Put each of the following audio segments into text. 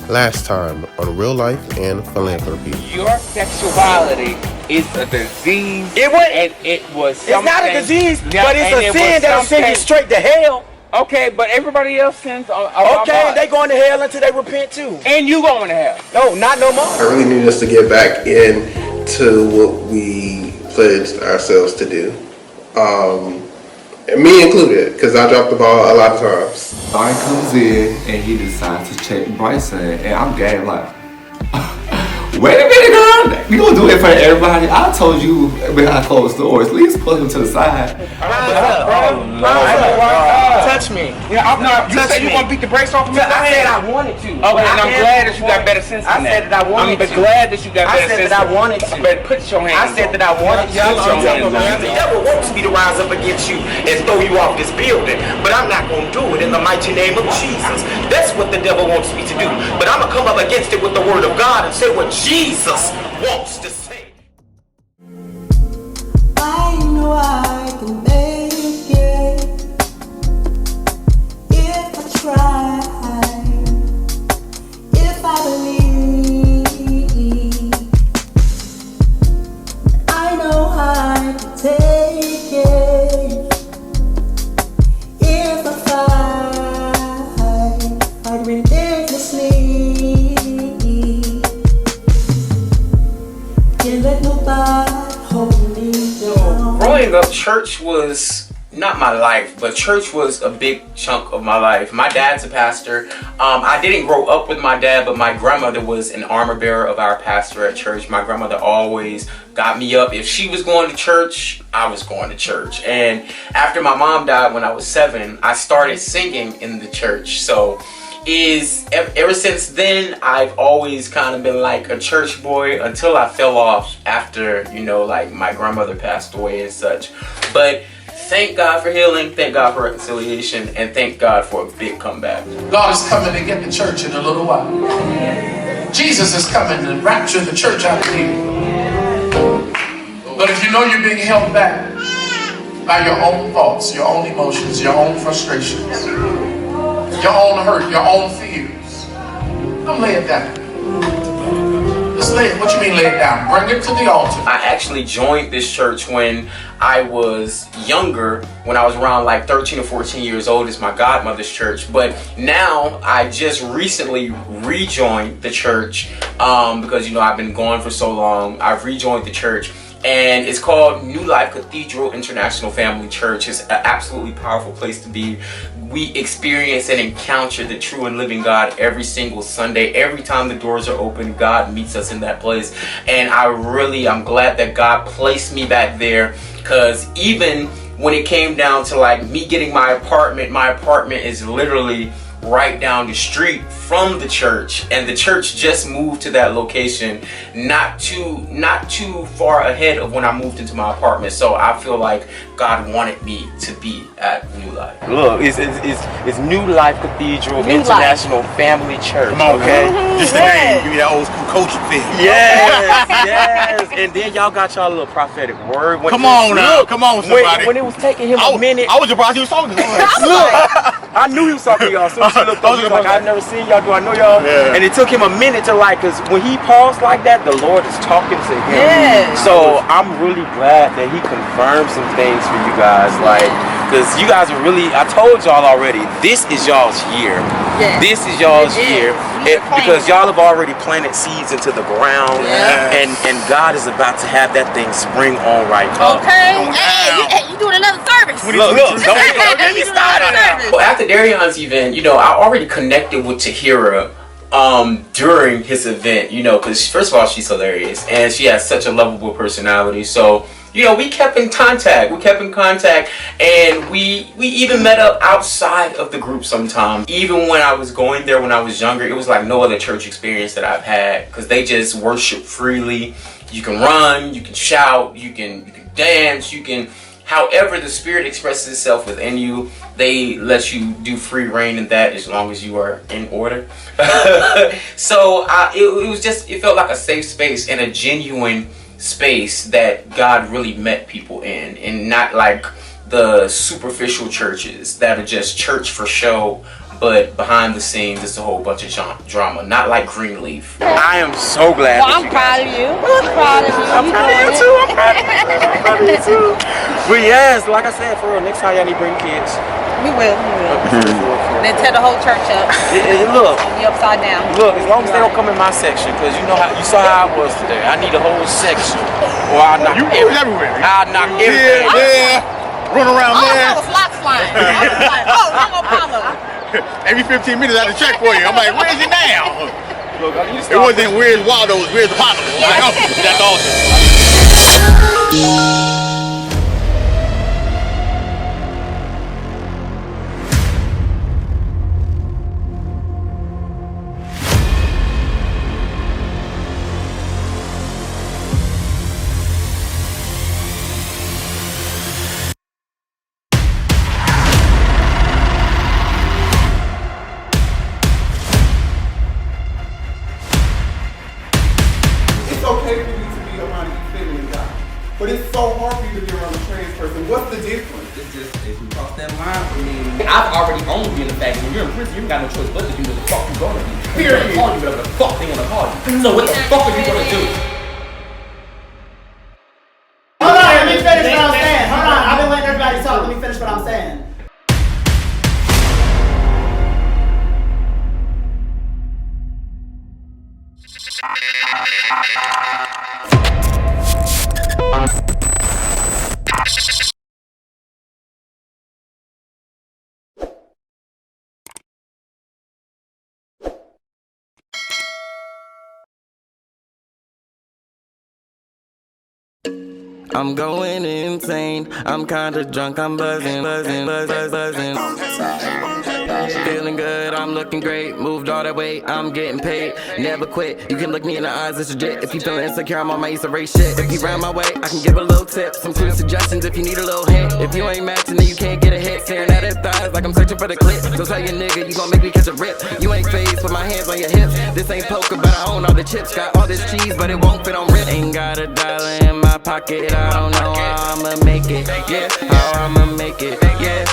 Last time on Real Life and Philanthropy. Your sexuality is a disease. It's not a disease, but it's a sin that'll send you straight to hell. Okay, but everybody else sins. Okay, and they going to hell until they repent too. And you going to hell? No, not no more. I really need us to get back into what we pledged ourselves to do. And me included, because I dropped the ball a lot of times. Daryon comes in and he decides to check Bryson, and I'm game like, wait a minute, girl, you gonna do it for everybody? I told you behind closed doors, at least pull him to the side. Touch me. Yeah, you said you want to beat the brakes off of me? I said I wanted to. Okay, and I'm glad that you got better sense than that. I said that I wanted to. I'm glad that you got better sense. I said that I wanted to. But put your hands I said that I wanted to. The devil wants me to rise up against you and throw you off this building, but I'm not going to do it in the mighty name of Jesus. That's what the devil wants me to do. But I'm going to come up against it with the word of God and say what Jesus wants to say. I know I can make it if I try, if I believe. I know I can take it if I fight relentlessly. Can't let nobody hold me down. Growing up, church was not my life, but church was a big chunk of my life. My dad's a pastor. I didn't grow up with my dad, but my grandmother was an armor bearer of our pastor at church. My grandmother always got me up. If she was going to church, I was going to church. And after my mom died when I was 7, I started singing in the church. So ever since then, I've always kind of been like a church boy until I fell off after, like my grandmother passed away and such. But thank God for healing, thank God for reconciliation, and thank God for a big comeback. God is coming to get the church in a little while. Jesus is coming to rapture the church out of here. But if you know you're being held back by your own thoughts, your own emotions, your own frustrations, your own hurt, your own fears, don't lay it down. Just lay it. What you mean lay it down? Bring it to the altar. I actually joined this church when I was younger, when I was around like 13 or 14 years old. It's my godmother's church. But now I just recently rejoined the church because I've been gone for so long. I've rejoined the church. And it's called New Life Cathedral International Family Church. It's an absolutely powerful place to be. We experience and encounter the true and living God every single Sunday. Every time the doors are open, God meets us in that place. And I'm glad that God placed me back there, because even when it came down to like me getting my apartment is literally right down the street from the church, and the church just moved to that location not too far ahead of when I moved into my apartment. So I feel like God wanted me to be at New Life. Look, it's New Life Cathedral International Family Church. Come on, okay? Just the name, give me that old school coaching thing. Yes. And then y'all got y'all little prophetic word. Come on, somebody. When it was taking him a minute. I was surprised he was talking to us. Look, I knew he was talking to y'all. So he looked up, he was like, I've never seen y'all. Do I know y'all? Yeah. And it took him a minute to because when he paused like that, the Lord is talking to him. Yeah. So I'm really glad that he confirmed some things for you guys, because you guys are really, I told y'all already, this is y'all's year. Yes. This is y'all's year. Because y'all have already planted seeds into the ground, and God is about to have that thing spring on right up. Okay. Hey, you doing another service. Look, don't get me started. Well, after Daryon's event, I already connected with Tahira during his event, because first of all, she's hilarious and she has such a lovable personality. So we kept in contact. And we even met up outside of the group sometime. Even when I was going there when I was younger, it was like no other church experience that I've had, because they just worship freely. You can run, you can shout, you can dance, however the Spirit expresses itself within you, they let you do free reign in that, as long as you are in order. So it felt like a safe space and a genuine space that God really met people in, and not like the superficial churches that are just church for show, but behind the scenes, it's a whole bunch of drama. Not like Greenleaf. I am so glad. Well, I'm proud of you. I'm proud of you. I'm proud of you too. I'm proud of you. I'm proud of you too. But yes, like I said, for real, next time y'all need to bring kids. We will. Then tear the whole church up. Look. Be upside down. Look, as long as they don't come in my section, because you saw how I was today. I need a whole section, or I'll knock everywhere. I'll knock everything. Yeah. Run around there. I was lock flying. I was like, oh, no Apollo. Every 15 minutes I had to check for you. I'm like, where's he now? Look, it wasn't where's Waldo's, where's Apollo? Like, oh, that's awesome. Okay for you to be around a feminine guy, but it's so hard for you to be around a trans person. What's the difference? It's just, if you cross that line for me, I've already owned being the fact when you're in prison, you ain't got no choice but to do what the fuck you gonna do. Period. Call you whatever the fuck they wanna call you. So what the fuck are you gonna do? Hold on, let me finish what I'm saying. Hold on, I've been letting everybody talk. Let me finish what I'm saying. I'm going insane. I'm kinda drunk. I'm buzzing. Feeling good. I'm looking great. Moved all that weight. I'm getting paid. Never quit. You can look me in the eyes. It's legit. If you feeling insecure, I'm on my Issa Rae shit. If you round my way, I can give a little tip. Some clear suggestions if you need a little hint. If you ain't matching, then you can't get a hit. Staring at his thighs like I'm searching for the clip. So tell your nigga, you gon' make me catch a rip. You ain't phased with my hands on your hips. This ain't poker, but I own all the chips. Got all this cheese, but it won't fit on rip. Ain't got a dollar in my pocket. I don't know how I'ma make it. Yeah, how I'ma make it. Yeah.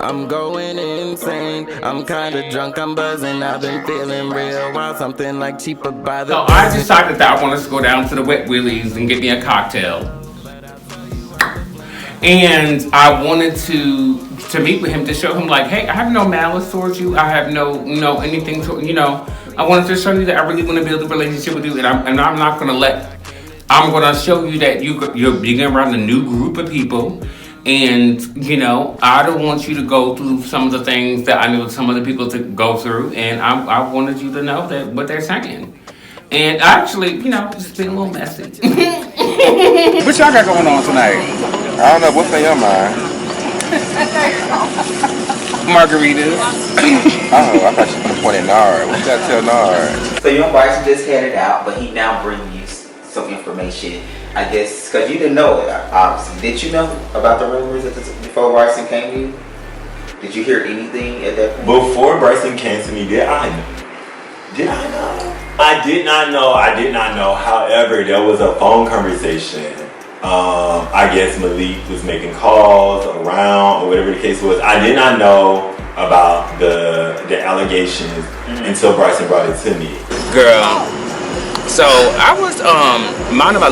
I'm going insane. I'm kinda drunk, I'm buzzing. I've been feeling real wild, something like cheaper by the. So I decided that I wanted to go down to the Wet Willie's and get me a cocktail. And I wanted to meet with him to show him like, hey, I have no malice towards you. I have no anything to, I wanted to show you that I really want to build a relationship with you, and I'm not gonna let. I'm gonna show you that you're being around a new group of people. And, I don't want you to go through some of the things that I know some of the people to go through. And I wanted you to know that what they're saying. And actually, just being a little messy. What y'all got going on tonight? I don't know, what's on your mind? Margaritas. Oh, I thought you wanted Nard. What you gotta tell Nard? So you and Bryson just headed out, but he now brings you some information. I guess, because you didn't know it, obviously. Did you know about the rumors before Bryson came to you? Did you hear anything at that point? Before Bryson came to me, did I know? I did not know. However, there was a phone conversation. I guess Malik was making calls around, or whatever the case was. I did not know about the allegations until Bryson brought it to me. Girl. So I was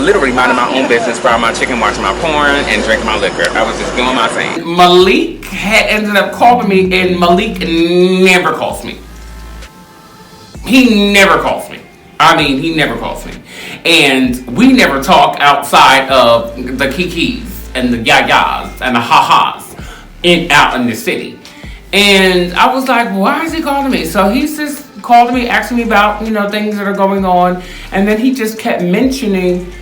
literally minding my own business, frying my chicken, watching my porn, and drinking my liquor. I was just doing my thing. Malik had ended up calling me, and Malik never calls me. He never calls me. He never calls me. And we never talk outside of the kikis and the yayas and the ha-has out in the city. And I was like, why is he calling me? So he's just called me, asking me about, things that are going on. And then he just kept mentioning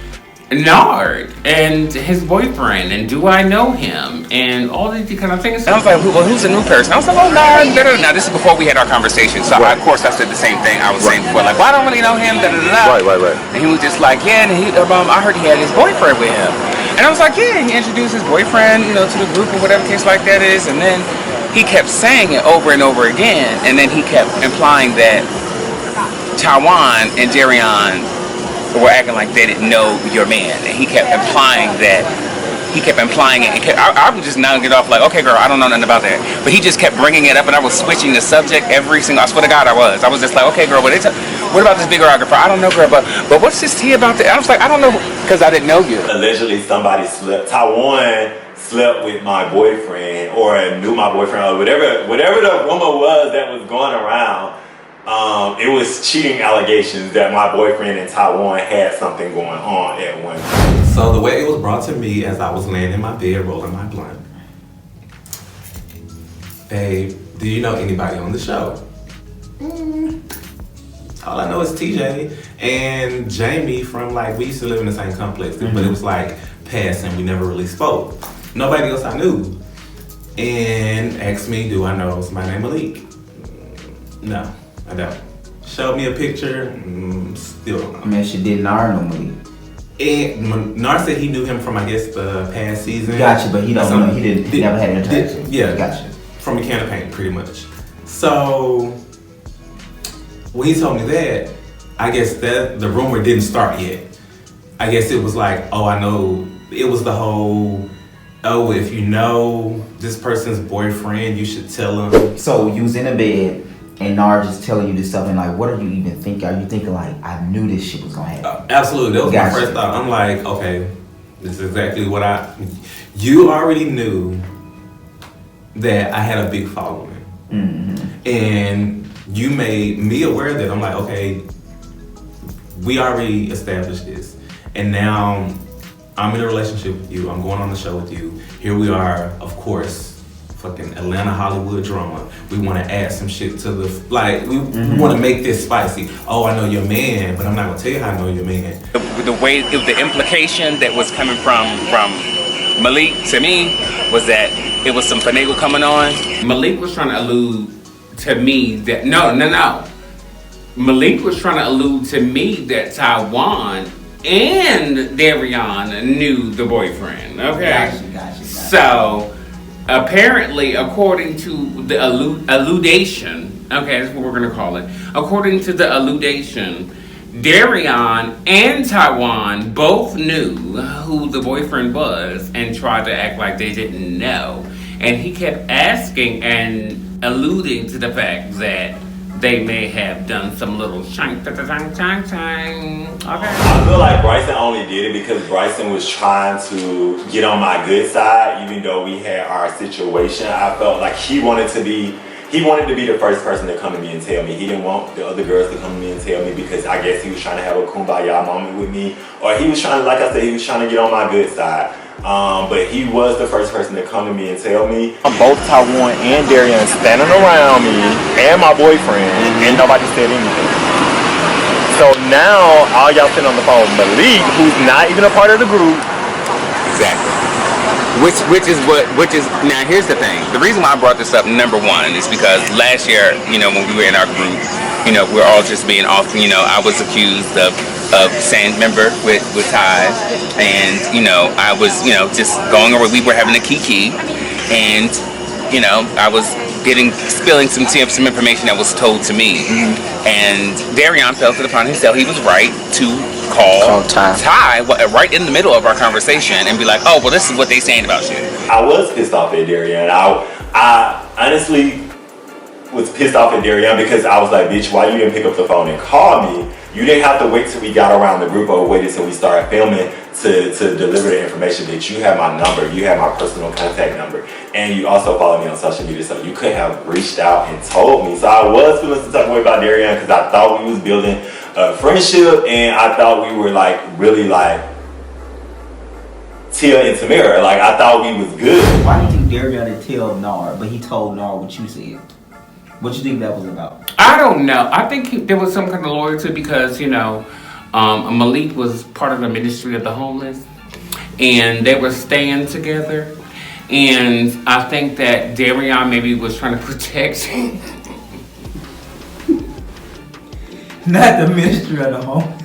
Nard and his boyfriend and do I know him and all these kind of things. And I was like, who's the new person? I was like, oh, Nard. Now, this is before we had our conversation. So, of course, I said the same thing I was saying before. Like, well, I don't really know him. Right. And he was just like, yeah, and I heard he had his boyfriend with him. And I was like, yeah, he introduced his boyfriend, to the group or whatever case like that is. And then he kept saying it over and over again. And then he kept implying that Tawan and Daryon were acting like they didn't know your man. And he kept implying that he kept implying it. I would just now get off like, okay, girl, I don't know nothing about that. But he just kept bringing it up, and I was switching the subject every single. I swear to God, I was just like, okay, girl, what about this videographer? I don't know, girl, but what's this tea about that? I was like, I don't know, because I didn't know you. Allegedly, somebody slept. Taiwan slept with my boyfriend, or knew my boyfriend, or whatever the rumor was that was going around. It was cheating allegations that my boyfriend in Taiwan had something going on at one time. So the way it was brought to me as I was laying in my bed rolling my blunt. Babe, do you know anybody on the show? All I know is TJ and Jamie from we used to live in the same complex, but it was passing, we never really spoke. Nobody else I knew. And asked me, do I know somebody named Malik? No, I don't. Showed me a picture, still don't know. I mean, she did Nard know Malik. And Nard said he knew him from, I guess, the past season. Gotcha, but he don't know. He never had an interaction. Yeah, gotcha. From a can of paint, pretty much. So when he told me that, I guess that the rumor didn't start yet. I guess it was I know. It was the whole, if you know this person's boyfriend, you should tell him. So you was in a bed, and Nard just telling you this stuff, and what are you even thinking? Are you thinking I knew this shit was gonna happen? Absolutely, that was my first thought. I'm like, okay, this is exactly what you already knew that I had a big following. And you made me aware that I'm like, okay, we already established this. And now I'm in a relationship with you. I'm going on the show with you. Here we are, of course, fucking Atlanta Hollywood drama. We want to add some shit to the, we want to make this spicy. Oh, I know your man, but I'm not going to tell you how I know your man. The way, the implication that was coming from Malik to me was that it was some finagle coming on. Malik was trying to allude to me that, no. Malik was trying to allude to me that Taiwan and Daryon knew the boyfriend, okay? Gotcha. So, apparently, according to the alludation, okay, that's what we're gonna call it. According to the alludation, Daryon and Taiwan both knew who the boyfriend was and tried to act like they didn't know. And he kept asking and alluding to the fact that they may have done some little chang. Okay. I feel like Bryson only did it because Bryson was trying to get on my good side, even though we had our situation. I felt like he wanted to be the first person to come to me and tell me. He didn't want the other girls to come to me and tell me because I guess he was trying to have a kumbaya moment with me, or he was trying to, like I said, he was trying to get on my good side. But he was the first person to come to me and tell me. Both Taiwan and Daryon standing around me and my boyfriend, and nobody said anything. So now all y'all sitting on the phone, Malik, who's not even a part of the group. Exactly. Which is now here's the thing. The reason why I brought this up, number one, is because last year, when we were in our group, we're all just being off. I was accused of saying member with Ty, and I was just going over. We were having a kiki, and I was spilling some information that was told to me, and Daryon felt it upon himself. He was right to call Ty right in the middle of our conversation and be like, oh, well, this is what they saying about you. I was pissed off at Daryon. I honestly was pissed off at Daryon because I was like, bitch, why you didn't pick up the phone and call me? You didn't have to wait till we got around the group or waited till we started filming to deliver the information. That you have my number, you have my personal contact number, and you also follow me on social media, so you could have reached out and told me. So I was feeling some type of way about Daryon because I thought we was building a friendship, and I thought we were really Tia and Tamara. I thought we was good. Why do you think Daryon didn't tell Nard, but he told Nard what you said? What you think that was about? I don't know. I think there was some kind of loyalty because, Malik was part of the ministry of the homeless and they were staying together. And I think that Daryon maybe was trying to protect him. Not the ministry of the homeless.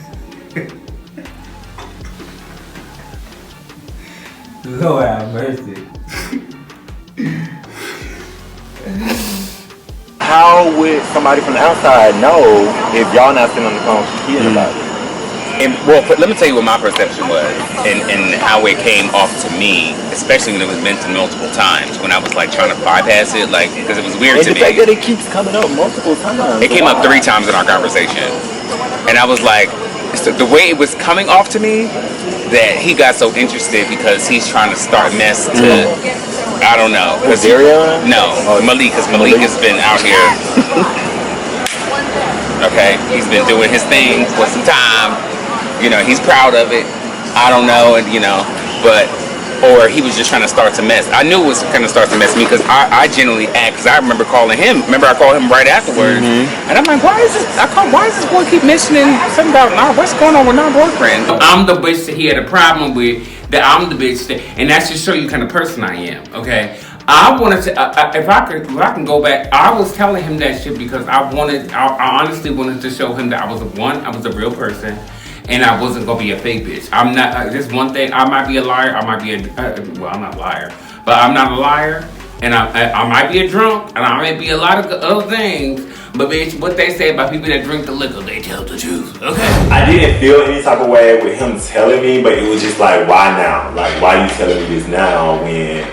Lord have mercy. How would somebody from the outside know if y'all not sitting on the phone cheating about it? let me tell you what my perception was and how it came off to me, especially when it was mentioned multiple times, when I was like trying to bypass it, like, because it was weird to me. The fact that it keeps coming up multiple times. It came up 3 times in our conversation. And I was like, the way it was coming off to me, that he got so interested because he's trying to start mess to, I don't know. Daryon? No, Malik, because Malik has been out here. Okay, he's been doing his thing for some time. You know, he's proud of it. I don't know, and or he was just trying to start to mess. I knew it was going to start to mess me because I genuinely asked, because I remember calling him. Remember, I called him right afterwards, and I'm like, why is this boy keep mentioning something about Nard? What's going on with Nard's boyfriend? I'm the bitch that he had a problem with. That I'm the bitch that, and that's just show you kind of person I am. Okay, I wanted to. If I can go back, I was telling him that shit because I honestly wanted to show him that I was a real person. And I wasn't gonna be a fake bitch. I'm not. This one thing. I might be a liar. I might be well, I'm not a liar, but I'm not a liar. And I might be a drunk, and I might be a lot of other things. But bitch, what they say about people that drink the liquor, they tell the truth. Okay. I didn't feel any type of way with him telling me, but it was just like, why now? Like, why are you telling me this now when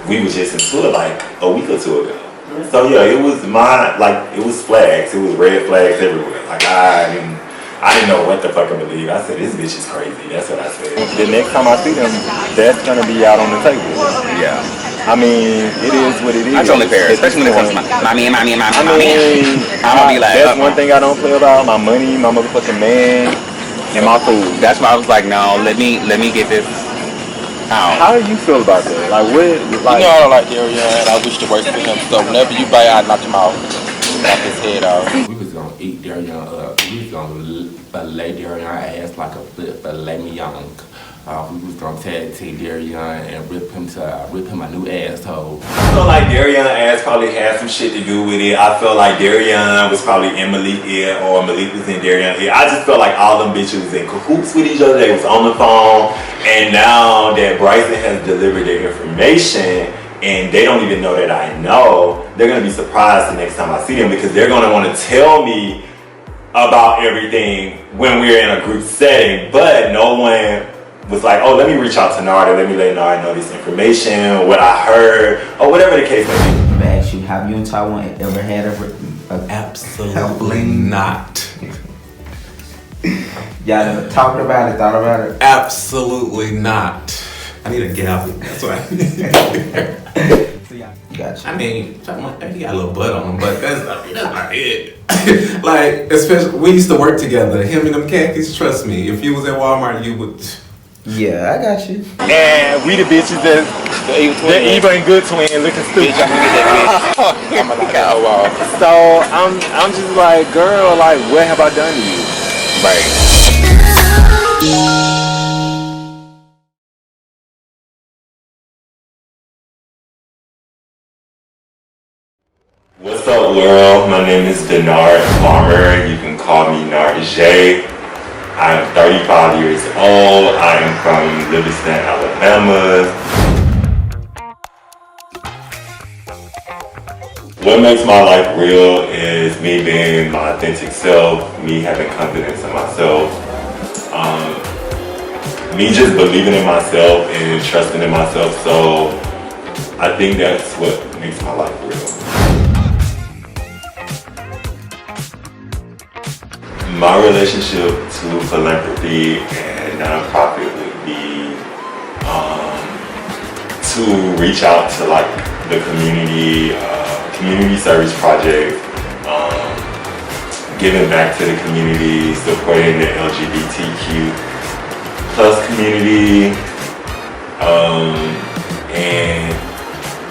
we were just into it like a week or 2 ago? So yeah, it was it was flags. It was red flags everywhere. Like I didn't know what the fuck I believe. I said, this bitch is crazy. That's what I said. The next time I see them, that's gonna be out on the table. Yeah. I mean, it is what it is. That's only fair, especially when it comes to mommy. I'm gonna be like, that's one thing I don't play about: my money, my motherfucking man, and my food. That's why I was like, no, let me get this out. How do you feel about that? Like, what? Like, you know, I don't like Daryon, and I wish the worst for him. So whenever you bite, I knock him out, knock his head out. We was gonna eat Daryon up. We was gonna fillet Daryon ass like a filet mignon. We was gonna tag team Daryon and rip him a new asshole. I feel like Daryon ass probably had some shit to do with it. I feel like Daryon was probably in Malik's ear, or Malik was in Daryon's ear. I just felt like all them bitches was in cahoots with each other. They was on the phone, and now that Bryson has delivered their information, and they don't even know that I know, they're gonna be surprised the next time I see them because they're gonna want to tell me about everything when we're in a group setting, but no one was like, oh, let me reach out to Nard and let me let Nard know this information, what I heard, or whatever the case may be. I asked you, have you and Taiwan ever had a Absolutely not. Y'all never talked about it, thought about it? Absolutely not. I need a gavel. That's what I need. Gotcha. I mean, he got a little butt on him, but that's not it. Like, especially, we used to work together. Him and them khakis, trust me, if you was at Walmart, you would. Yeah, I got you. And we the bitches that the evil and good twin looking stupid. So I'm just like, girl, like, what have I done to you? What's up, world? My name is Nard Farmer. You can call me Nard J. I am 35 years old. I am from Livingston, Alabama. What makes my life real is me being my authentic self, me having confidence in myself, me just believing in myself and trusting in myself. So I think that's what makes my life real. My relationship to philanthropy and nonprofit would be to reach out to like the community service project, giving back to the community, supporting the LGBTQ plus community, and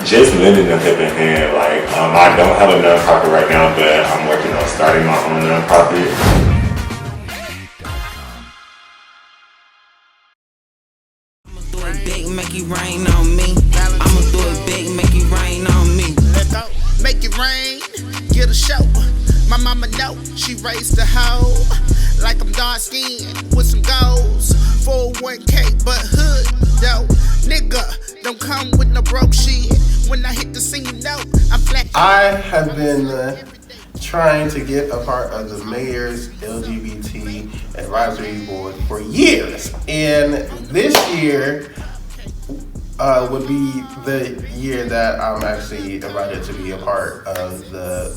just lending a helping hand. Like I don't have a nonprofit right now, but I'm working on starting my own nonprofit. Make it rain on me. I'ma do it big, make it rain on me. Let go, make it rain, get a show. My mama know she raised a hoe. Like I'm dark skinned with some goals. 401k, but hood though. Nigga, don't come with no broke shit. When I hit the scene, you know I'm flat. I have been trying to get a part of the mayor's LGBT advisory board for years. And this year would be the year that I'm actually invited to be a part of the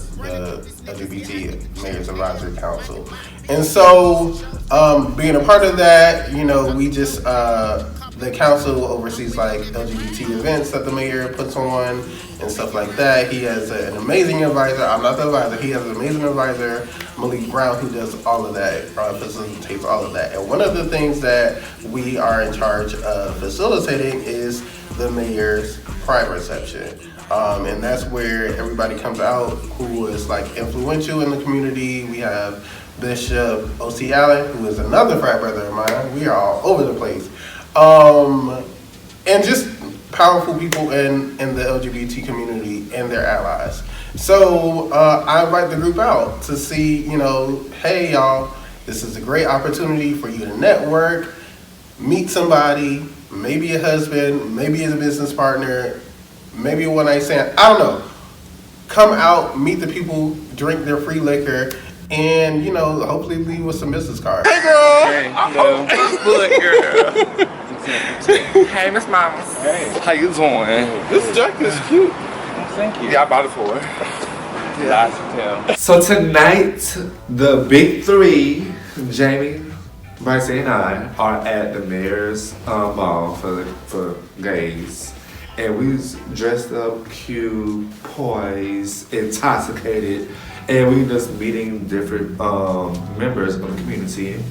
LGBT Mayor's Advisory Council. And so, being a part of that, you know, we just, the council oversees like LGBT events that the mayor puts on and stuff like that. He has an amazing advisor. I'm not the advisor. He has an amazing advisor, Malik Brown, who does all of that, facilitates all of that. And one of the things that we are in charge of facilitating is the mayor's pride reception. And that's where everybody comes out who is like influential in the community. We have Bishop O.C. Allen, who is another frat brother of mine. We are all over the place. And just powerful people in the LGBT community and their allies. So I invite the group out to see, you know, hey y'all, this is a great opportunity for you to network, meet somebody, maybe a husband, maybe a business partner, maybe a one-night stand, I don't know. Come out, meet the people, drink their free liquor, and, you know, hopefully leave with some business cards. Hey girl! Hey, hello. Facebook girl. Hey, Miss Mama. Hey, how you doing? This jacket is cute. Thank you. Yeah, I bought it for her. Lots to tell. So tonight, the big three, Jamie, Bryson, and I, are at the mayor's ball for gays. And we was dressed up, cute, poised, intoxicated, and we just meeting different members of the community.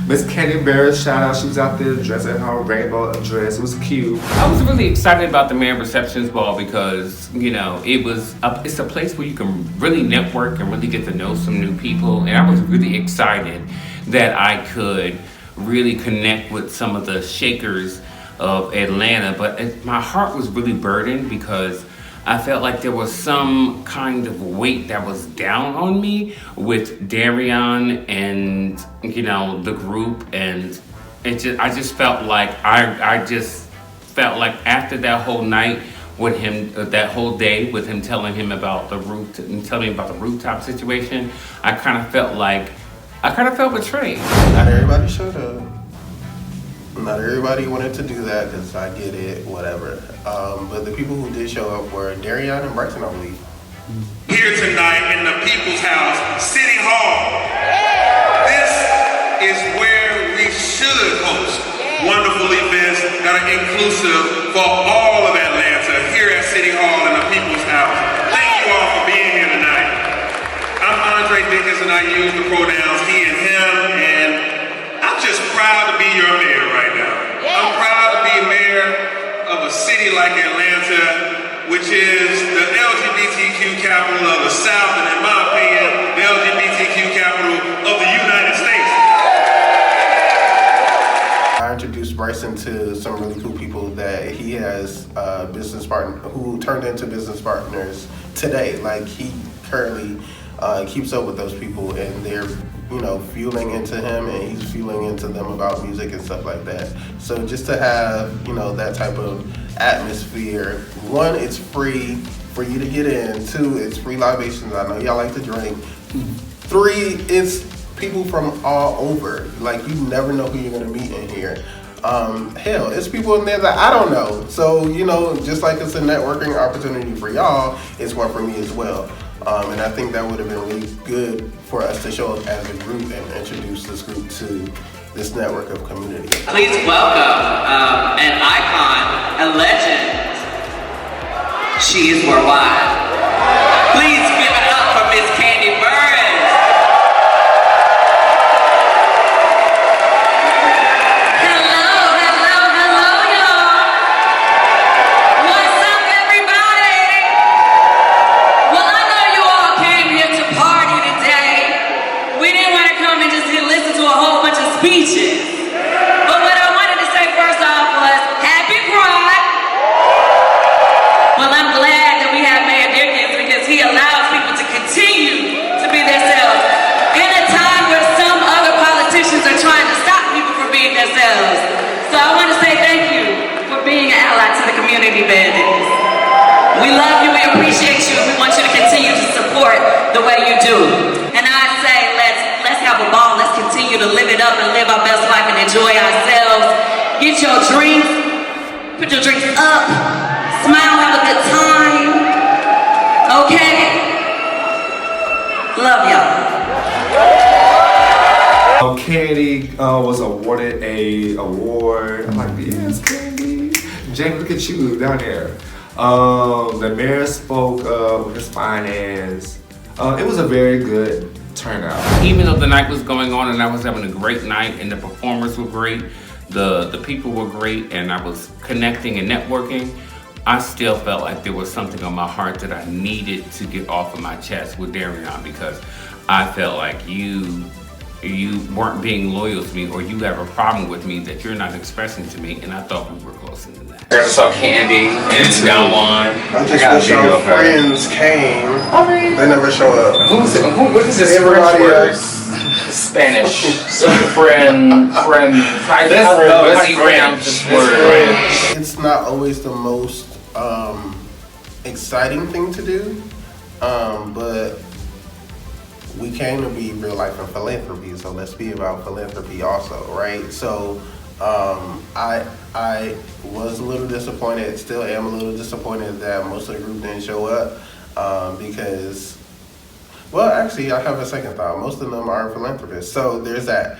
Miss Candy Bear, shout out, she was out there dressed in her rainbow dress. It was cute. I was really excited about the Mayor Receptions Ball because, you know, it's a place where you can really network and really get to know some new people. And I was really excited that I could really connect with some of the shakers of Atlanta. But my heart was really burdened because I felt like there was some kind of weight that was down on me with Daryon and, you know, the group, and I just felt like after that whole night with him, that whole day with him telling me about the rooftop situation, I kind of felt betrayed. Not everybody showed up. Not everybody wanted to do that because I get it, whatever. But the people who did show up were Daryon and Bryson, I believe. Here tonight in the People's House, City Hall. This is where we should host wonderful events that are inclusive for all of Atlanta here at City Hall in the People's House. Thank you all for being here tonight. I'm Andre Dickens and I use the pronouns he and him, and I'm just proud to be your mayor right now. I'm proud to be mayor of a city like Atlanta, which is the LGBTQ capital of the South, and in my opinion, the LGBTQ capital of the United States. I introduced Bryson to some really cool people that he has business partner who turned into business partners today. Like he currently keeps up with those people, and they're, you know, fueling into him and he's fueling into them about music and stuff like that. So just to have, you know, that type of atmosphere, one, it's free for you to get in. Two, it's free libations. I know y'all like to drink. Three, it's people from all over. Like, you never know who you're gonna meet in here. Hell, it's people in there that I don't know. So, you know, just like it's a networking opportunity for y'all, it's one for me as well. And I think that would have been really good for us to show up as a group and introduce this group to this network of community. Please welcome an icon, a legend. She is worldwide. Please give it up for Miss Candy Burns. Hello, y'all. What's up, everybody? Well, I know you all came here to party today. We didn't want to come and just listen to a whole bunch of speeches. But what I wanted to say first off was, Happy Pride. Well, I'm glad that we have Mayor Dickens because he allows people to continue to be themselves in a time where some other politicians are trying to stop people from being themselves. So I want to say thank you for being an ally to the community bandits. We love you, we appreciate you, and we want you to continue to support the way you do. to live it up and live our best life and enjoy ourselves. Get your drinks, put your drinks up, smile, have a good time. Okay? Love y'all. Candy was awarded a award. I'm like, yes, Candy. Jamie, look at you down there. The mayor spoke of his finance. It was a very good turnout. Even though the night was going on and I was having a great night and the performers were great, the people were great, and I was connecting and networking, I still felt like there was something on my heart that I needed to get off of my chest with Daryon, because I felt like you weren't being loyal to me, or you have a problem with me that you're not expressing to me, and I thought we were closer than that. I saw Candy and now on. I just wish our friends came. They never show up. What is this Everybody word? else. Spanish. friend. It's not always the most exciting thing to do, but we came to be real life and philanthropy, so let's be about philanthropy also, right? So I was a little disappointed, still am a little disappointed that most of the group didn't show up, because, well, actually, I have a second thought. Most of them are philanthropists, so there's that.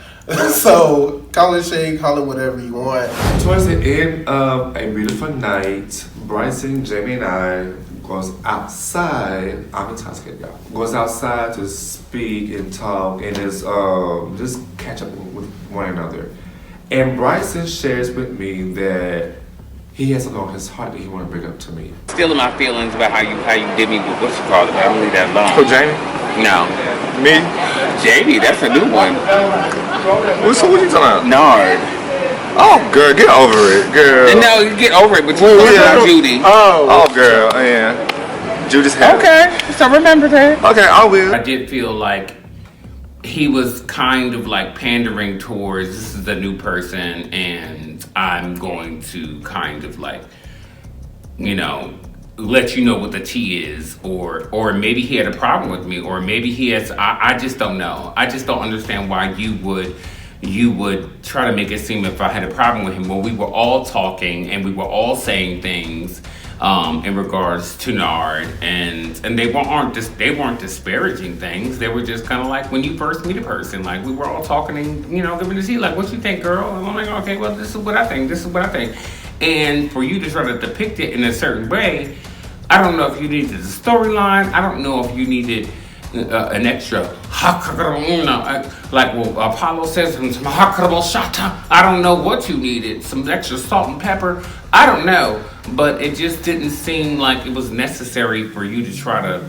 So call it shade, call it whatever you want. Towards the end of a beautiful night, Bryson, Jamie, and I goes outside. I'm intoxicated, y'all. Goes outside to speak and talk and just catch up with one another. And Bryson shares with me that he has something on his heart that he want to bring up to me. Still in my feelings about how you did me with what you call it, but I'm gonna leave that alone. Who, Jamie? No. Me? JD, that's a new one. So what you talking about? Nard. Oh, girl, get over it, girl. No, you get over it, but you talking about Judy. Oh, girl, yeah. Judy's hair. Okay, so remember that. Okay, I will. I did feel like he was kind of like pandering towards, this is a new person and I'm going to kind of like, you know, let you know what the tea is, or maybe he had a problem with me, or maybe he has, I just don't know. I just don't understand why you would try to make it seem if I had a problem with him when we were all talking and we were all saying things in regards to Nard, and they weren't disparaging things. They were just kind of like when you first meet a person, like we were all talking and, you know, giving the tea, like, what you think, girl? And I'm like, okay, well, this is what I think. And for you to try to depict it in a certain way, I don't know if you needed the storyline. I don't know if you needed an extra, like Apollo says, some shata. I don't know what you needed, some extra salt and pepper. I don't know, but it just didn't seem like it was necessary for you to try to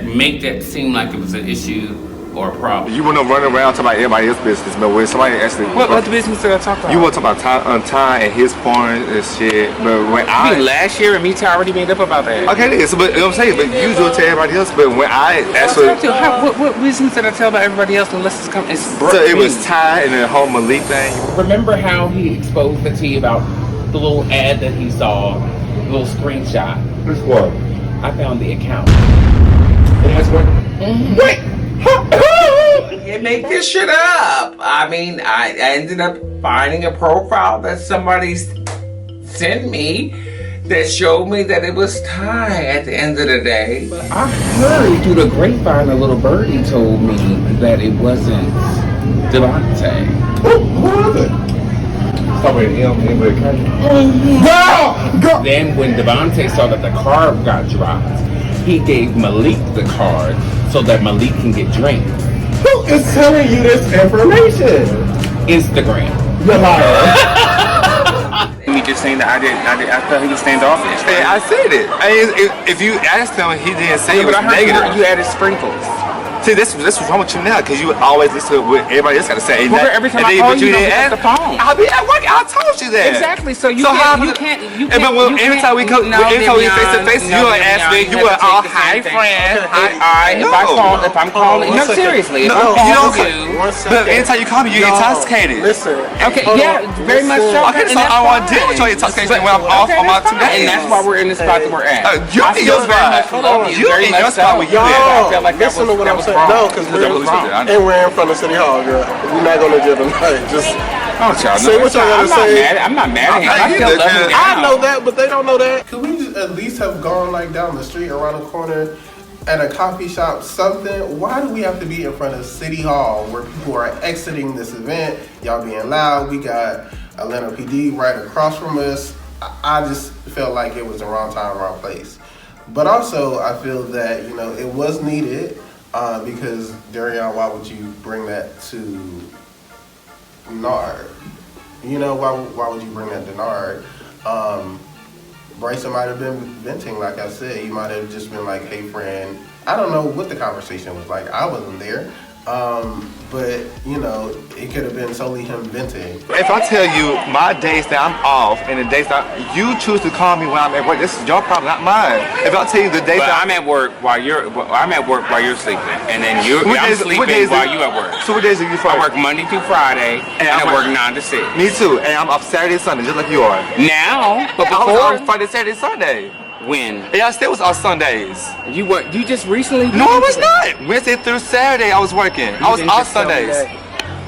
make that seem like it was an issue or a problem. You want to run around talking about everybody else's business, but when somebody actually... What business did I talk about? You want to talk about Ty and his porn and shit, but when last year and me, Ty already made up about that. Okay, so, but you know what I'm saying, but you do it to everybody else, but when I actually... What business did I tell about everybody else unless it's come... So it was Ty and the whole Malik thing? Remember how he exposed the tea about the little ad that he saw, the little screenshot? Which one? I found the account. It has one? Mm-hmm. Wait! You make this shit up. I mean, I ended up finding a profile that somebody sent me that showed me that it was Ty at the end of the day. I heard through the grapevine, a little birdie told me that it wasn't Devante. Who was it? Somebody Then when Devante saw that the card got dropped, he gave Malik the card so that Malik can get drinks. Who is telling you this information? Instagram. You're lying. Me just saying that I felt he was standoffish. Right? I said it. If you asked him, he didn't say it was negative. You added sprinkles. See, this what's wrong with you now, because you always listen to what everybody else got to say. Well, every time I call you, don't pick up the phone. I'll be at work. I told you that. Exactly. So you can't. Every time we come, every time we face to face, you will ask me. You will, oh, hi, friend. If I'm calling, no, seriously. No, you don't. But anytime you call me, you're intoxicated. Listen. Okay, yeah, very much so. Okay, so I want to deal with your intoxication when I'm off on my 2 days. And that's why we're in the spot that we're at. You in your spot. You in your spot where you at. I felt like Listen to what I'm saying. No, because we're in front of City Hall, girl. We're not going to jail tonight. Just say what y'all gotta say. I'm not mad at him. I still love him. I know that, but they don't know that. Could we just at least have gone like down the street, around the corner, at a coffee shop, something? Why do we have to be in front of City Hall where people are exiting this event? Y'all being loud. We got Atlanta PD right across from us. I just felt like it was the wrong time, wrong place. But also, I feel that, you know, it was needed because, Daryon, why would you bring that to Nard? You know, why would you bring that to Nard? Bryson might have been venting, like I said. He might have just been like, hey, friend. I don't know what the conversation was like. I wasn't there. But, you know, it could have been solely him venting. If I tell you my days that I'm off and the days that you choose to call me when I'm at work, this is your problem, not mine. If I tell you the days that I'm at work while you're sleeping, and then I'm sleeping while you at work. So what days are you for? I work Monday through Friday, and I work 9 to 6. Me too, and I'm off Saturday and Sunday, just like you are. Now, but I was before on Friday, Saturday, Sunday. When? Yeah, I still was on Sundays. You just recently? No, I was not. Wednesday through Saturday, I was working. I was off Sundays.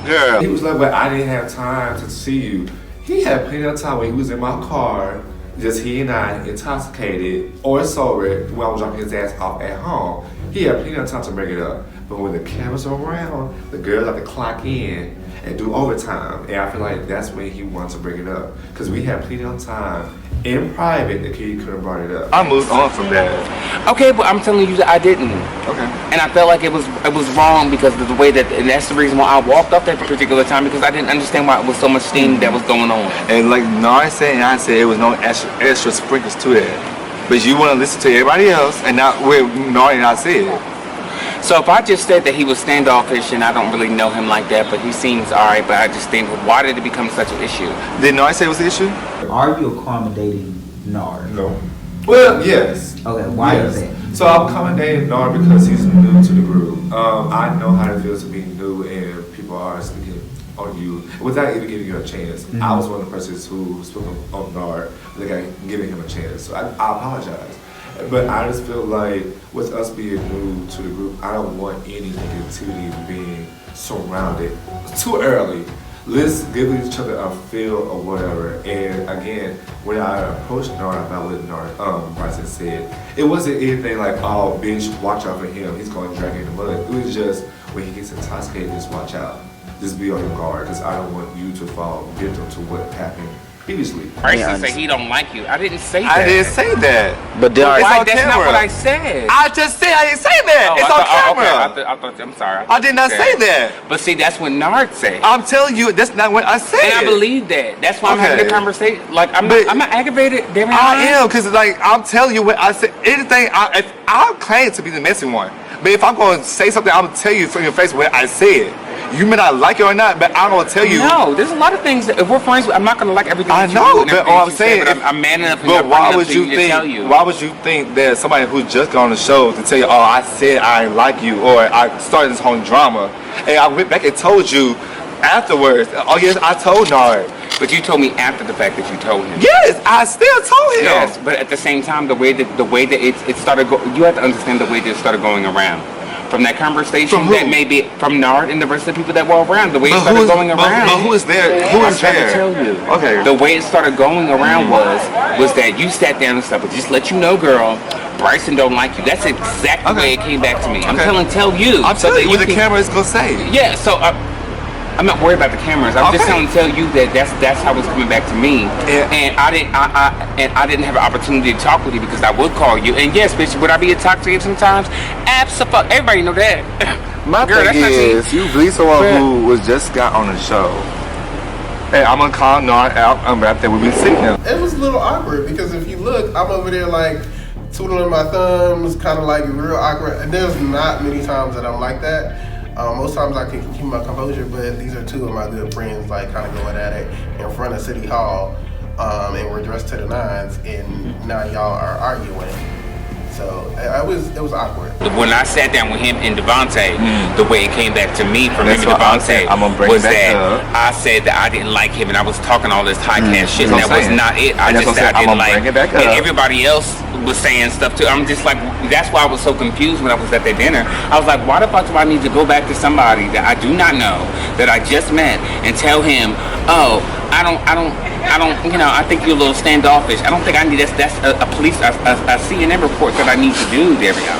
Girl. He was like, but I didn't have time to see you. He had plenty of time when he was in my car, just he and I, intoxicated or sober, when I was dropping his ass off at home. He had plenty of time to bring it up. But when the cameras are around, the girls have to clock in and do overtime. And I feel like that's when he wanted to bring it up. Because we had plenty of time in private that he could have brought it up. I moved on from that. Okay, but I'm telling you that I didn't. Okay. And I felt like it was wrong because of the way that, and that's the reason why I walked off that particular time, because I didn't understand why it was so much steam that was going on. And like Nard said and I said, it was no extra sprinkles to that. But you want to listen to everybody else, and not what Nard and I said. So if I just said that he was standoffish, and I don't really know him like that, but he seems alright, but I just think, why did it become such an issue? Did Nard say it was an issue? Are you accommodating Nard? No. Well, yes. Okay, why is that? So I'm accommodating Nard because he's new to the group. I know how it feels to be new and people are speaking on you without even giving you a chance. Mm-hmm. I was one of the persons who spoke on Nard, like giving him a chance. So I apologize. But I just feel like with us being new to the group, I don't want any negativity being surrounded too early. Let's give each other a feel or whatever. And again, when I approached Nard about what Bryson said, it wasn't anything like, oh, bitch, watch out for him. He's going to drag you in the mud. It was just, when he gets intoxicated, just watch out. Just be on your guard, because I don't want you to fall victim to what happened previously. Bryson said he don't like you. I didn't say that. I didn't say that. But Why? it's on That's camera. not what I said. I just said I didn't say that. It's on camera. Okay. I thought, I'm sorry. I did not say that. But see, that's what Nard said. I'm telling you, that's not what I said. And I believe that. That's why I'm having the conversation. Like, I'm not aggravated. I am, because like I'm telling you what I said. Anything, if I'll claim to be the messy one. But if I'm going to say something, I'm going to tell you in your face what I said. You may not like it or not, but I'm going to tell you. No, there's a lot of things that if we're friends, I'm not going to like everything I that know, you do. but all I'm saying, but I'm man enough to but why would you tell think? you. Why would you think that somebody who's just got on the show to tell you, oh, I said I like you, or I started this whole drama, and I went back and told you afterwards? Oh yes, I told Nard. But you told me after the fact that you told him. Yes, I still told him. Yes, but at the same time, the way that it started, you have to understand the way that it started going around. From that conversation, that may be from Nard and the rest of the people that were around, the way it started going around. But who is there? Who is trying there? to tell you. Okay. The way it started going around was that you sat down and stuff, but just let you know, girl, Bryson don't like you. That's exactly the way it came back to me. I'm tell you. I'm telling you what the camera is gonna say. Yeah. So I'm not worried about the cameras. I'm just trying to tell you that that's how it's coming back to me. Yeah. And I didn't have an opportunity to talk with you because I would call you. And yes, bitch, would I be intoxicated sometimes? Absolutely. Everybody know that. My girl, thing is, you believe someone who was just got on the show. Hey, I'm gonna call Nard out. I'm after we've been sitting there. It was a little awkward because if you look, I'm over there like twiddling my thumbs, kind of like real awkward. And there's not many times that I'm like that. Most times I can keep my composure, but these are two of my good friends, like kind of going at it in front of City Hall, and we're dressed to the nines, and now y'all are arguing. So it was awkward. When I sat down with him and Devante, the way it came back to me from him and Devante was that I said that I didn't like him and I was talking all this high cash shit, and that was not it. I just said I didn't like him. And everybody else was saying stuff too. I'm just like, that's why I was so confused when I was at that dinner. I was like, why the fuck do I need to go back to somebody that I do not know, that I just met, and tell him, oh, I don't, you know, I think you're a little standoffish. I don't think I need, that's a police, a CNN report that I need to do, Daryon.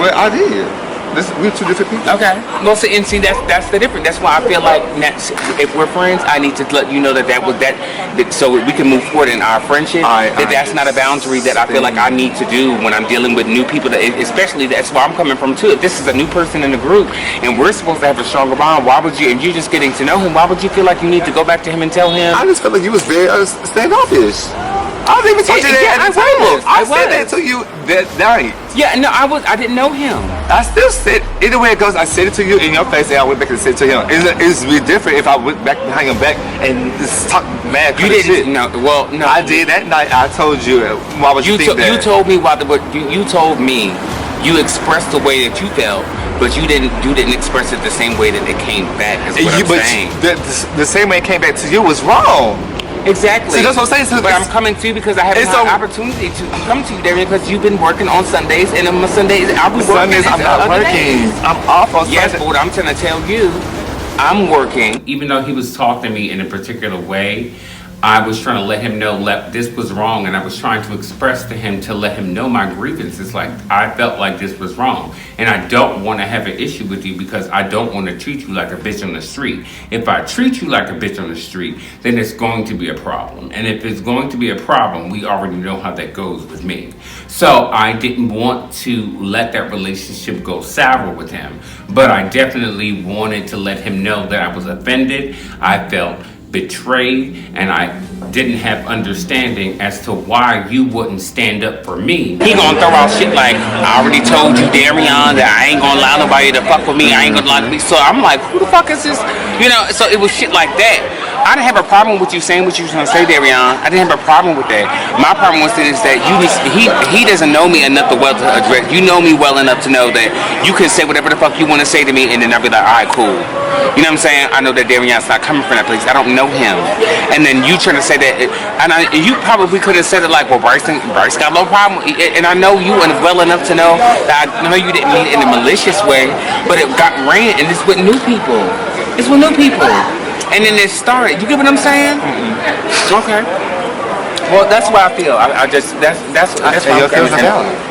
Well, I did. We're two different people. Okay. Well, see, and see, that's the difference. That's why I feel like if we're friends, I need to let you know that so we can move forward in our friendship. That's not a boundary that I feel like I need to do when I'm dealing with new people. Especially that's where I'm coming from too. If this is a new person in the group and we're supposed to have a stronger bond, why would you? And you're just getting to know him. Why would you feel like you need to go back to him and tell him? I just felt like you was very standoffish. I was even talking to that at the table. I said that to you that night. Yeah, no, I didn't know him. I still said, either way it goes, I said it to you in your face and I went back and said it to him. It's really different if I went back behind your back and just talk mad You didn't, no, well, no. I did that night. I told you, why would you think that? You told me you told me you expressed the way that you felt, but you didn't express it the same way that it came back, is what I'm saying. The same way it came back to you was wrong. Exactly. See, that's what I'm saying. But I'm coming to you because I haven't had an opportunity to come to you, Daryon, because you've been working on Sundays, and on Sundays I'll be working. Sundays I'm not working. I'm off on Sundays. Yes, but what I'm trying to tell you, I'm working. Even though he was talking to me in a particular way, I was trying to let him know this was wrong, and I was trying to express to him to let him know my grievances. Like, I felt like this was wrong, and I don't want to have an issue with you because I don't want to treat you like a bitch on the street. If I treat you like a bitch on the street, then it's going to be a problem, and if it's going to be a problem, we already know how that goes with me. So I didn't want to let that relationship go sour with him, but I definitely wanted to let him know that I was offended. I felt betrayed, and I didn't have understanding as to why you wouldn't stand up for me. He gonna throw out shit like, I already told you, Daryon, that I ain't gonna allow nobody to fuck with me. I ain't gonna lie to me. So I'm like, who the fuck is this? You know, so it was shit like that. I didn't have a problem with you saying what you were trying to say, Daryon. I didn't have a problem with that. My problem was that he doesn't know me enough to address. You know me well enough to know that you can say whatever the fuck you want to say to me, and then I'll be like, all right, cool. You know what I'm saying? I know that Daryon's not coming from that place. I don't know him. And then you trying to say that, and you probably could have said it like, well, Bryce got no problem. And I know you well enough to know that I know you didn't mean it in a malicious way, but it got ran, and it's with new people. It's with new people. And then it started. You get what I'm saying? Okay. Well, that's what I feel. That's what I'm saying.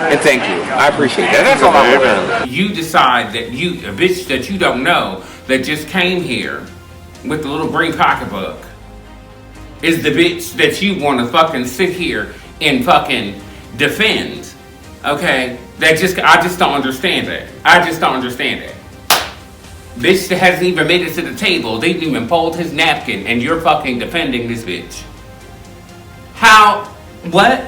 And thank you. I appreciate that. That's all I'm doing. You decide that a bitch that you don't know that just came here with the little green pocketbook is the bitch that you want to fucking sit here and fucking defend. Okay? I just don't understand that. I just don't understand it. Bitch that hasn't even made it to the table. They didn't even fold his napkin, and you're fucking defending this bitch. How? What?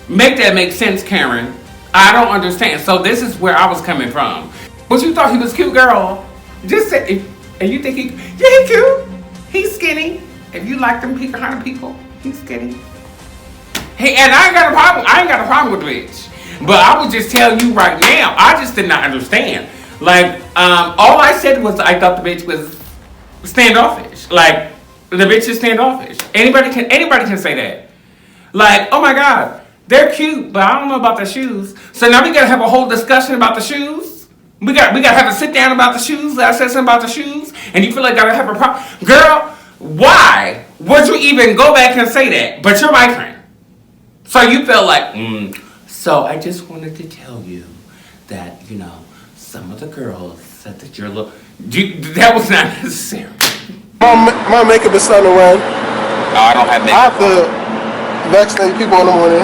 Make that make sense, Karen. I don't understand. So this is where I was coming from. But you thought he was cute, girl. Just say, and you think he cute. He's skinny. If you like them kind of people, he's skinny. Hey, and I ain't got a problem with the bitch. But I would just tell you right now, I just did not understand. Like, all I said was I thought the bitch was standoffish. Like, the bitch is standoffish. Anybody can say that. Like, oh my God, they're cute, but I don't know about the shoes. So now we gotta have a whole discussion about the shoes. We gotta have a sit down about the shoes. I said something about the shoes, and you feel like I gotta have a problem. Girl, why would you even go back and say that? But you're my friend. So you felt like, So I just wanted to tell you that, some of the girls said that you're a little... That was not necessary. My makeup is starting to run. No, I don't have makeup. I have to vaccinate people in the morning.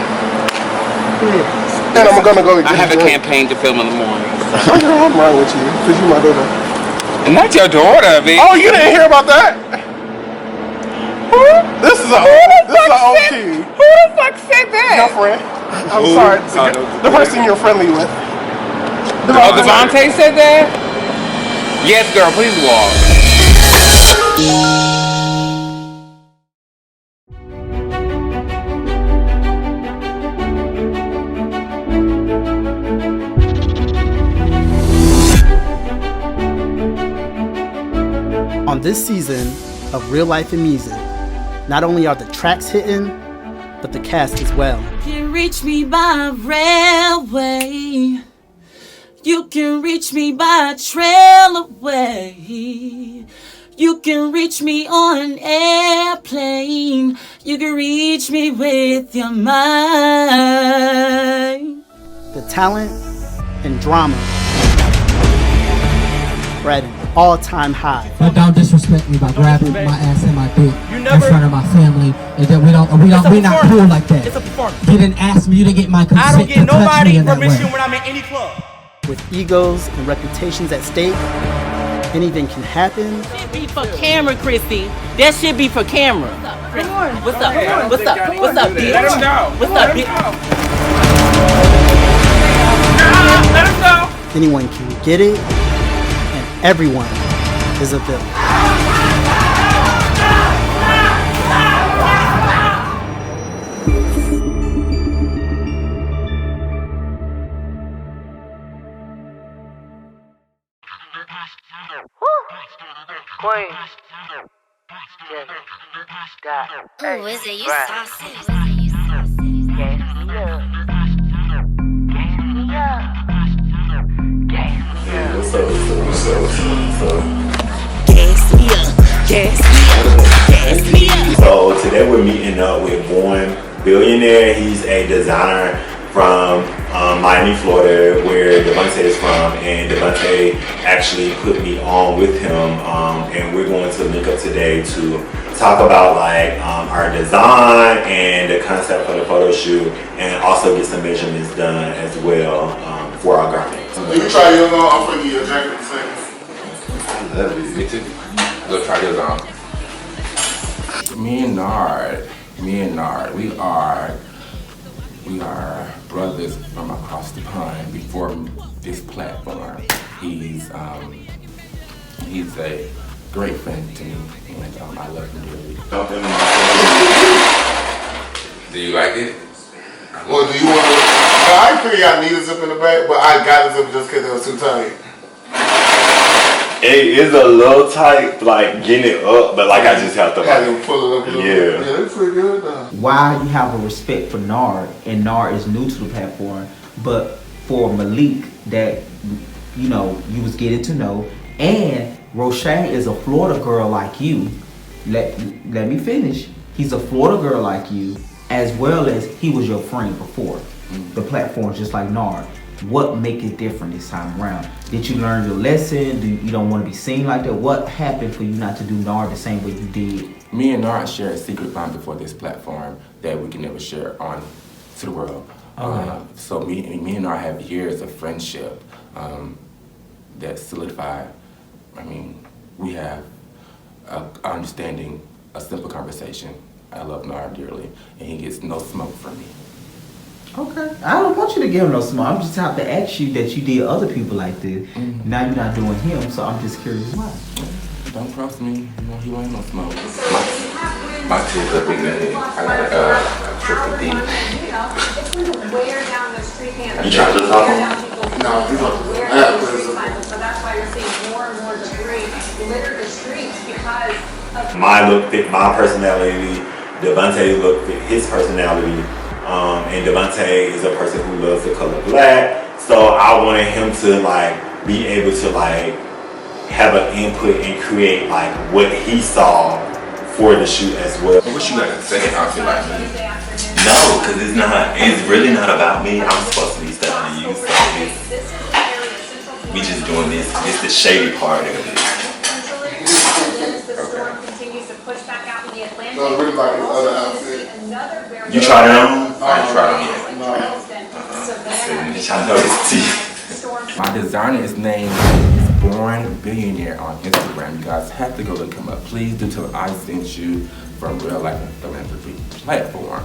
And I'm gonna go. I have a campaign to film in the morning. I'm wrong with you, because you my daughter. And not your daughter, bitch. Oh, you didn't hear about that? This is an old key. Who the fuck said that? Your friend. I'm sorry. The person you're friendly with. Devante said that? Yes, girl, please walk. this season of Real Life and Music, not only are the tracks hitting, but the cast as well. You can reach me by railway. You can reach me by trail away. You can reach me on an airplane. You can reach me with your mind. The talent and drama are at an all-time high. But don't disrespect me by grabbing my ass and my dick in front of my family, and then we not cool like that. It's a performance. You didn't ask me, you didn't get my consent. I don't get nobody in that permission way. when I'm in any club. With egos and reputations at stake, anything can happen. That shit be for camera, Chrissy. That shit be for camera. What's up? What's up? What's up, bitch? Let him know. What's up, bitch? Let him know. Anyone can get it, and everyone is a villain. Queen. Ooh, is it you saucy? What's up? Gas me up. Gas me up. So today we're meeting up with Born Billionaire. He's a designer from Miami, Florida, where Devante is from, and Devante actually put me on with him, and we're going to link up today to talk about like our design and the concept for the photo shoot, and also get some measurements done as well for our garments. You can try yours on. I'm gonna give you a jacket in a second. I love it. Me too. Go try yours on. Me and Nard, we are brothers from across the pond. Before this platform, he's a great friend to me, and I love him dearly. Do you like it? Well, do you want to? I figured I need a zip in the back, but I got a zip just because it was too tight. It is a little tight, like getting it up, but like I just have to Had to pull it up a little bit. yeah. Yeah, it's pretty good though. Why you have a respect for Nard, and Nard is new to the platform, but for Malik that you was getting to know, and Roshane is a Florida girl like you. Let me finish. He's a Florida girl like you, as well as he was your friend before the platform, just like Nard. What make it different this time around? Did you learn your lesson? You don't want to be seen like that? What happened for you not to do Nard the same way you did? Me and Nard share a secret bond before this platform that we can never share on to the world. Okay. So me and Nard have years of friendship that solidified. I mean, we have a understanding, a simple conversation. I love Nard dearly, and he gets no smoke from me. Okay. I don't want you to give him no smoke. I'm just have to ask you that you did other people like this. Now you're not doing him, so I'm just curious why. Don't cross me. He ain't no smoke. My kids are big in I got a triple D. You trying to talk? No, he's not. I have to So that's why you're seeing more and more debris litter the streets because of My look fit my personality. Devante look fit his personality. And Devante is a person who loves the color black. So I wanted him to like be able to like have an input and create like what he saw for the shoot as well. What you got to say? I feel like me. No, because it's really not about me. I'm supposed to be studying you. So we just doing this. It's the shady part of it. No, really like his other outfit. You tried it on? I ain't tried it yet. I know his teeth. My designer is named Born Billionaire on Instagram. You guys have to go look him up. Please do tell I sent you from Real Life and Philanthropy platform.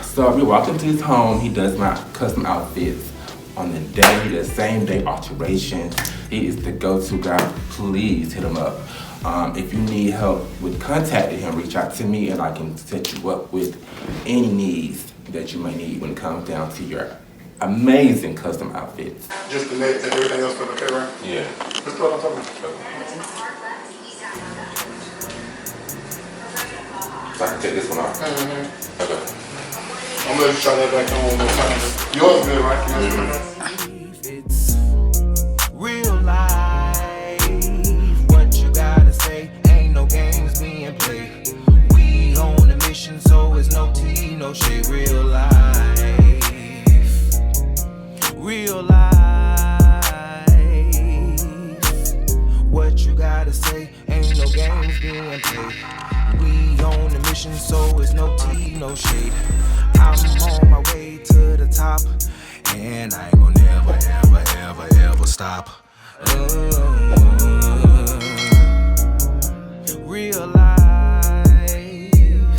So we walk into his home. He does my custom outfits on the day, the same day alterations. He is the go-to guy. Please hit him up. If you need help with contacting him, reach out to me and I can set you up with any needs that you may need when it comes down to your amazing custom outfits. Just the net and everything else for the camera? Yeah. That's what I'm talking about. So I can take this one off. Mm-hmm. Okay. I'm gonna try that back on one more time. Yours good, right? It's real life. What you gotta say? Ain't no games being played. We on a mission, so it's no tea, no shade. Real life. Real life. What you gotta say? Ain't no games being played. We on a mission, so it's no tea, no shade. I'm on my way to the top, and I ain't gonna never, ever, ever, ever stop. Real life.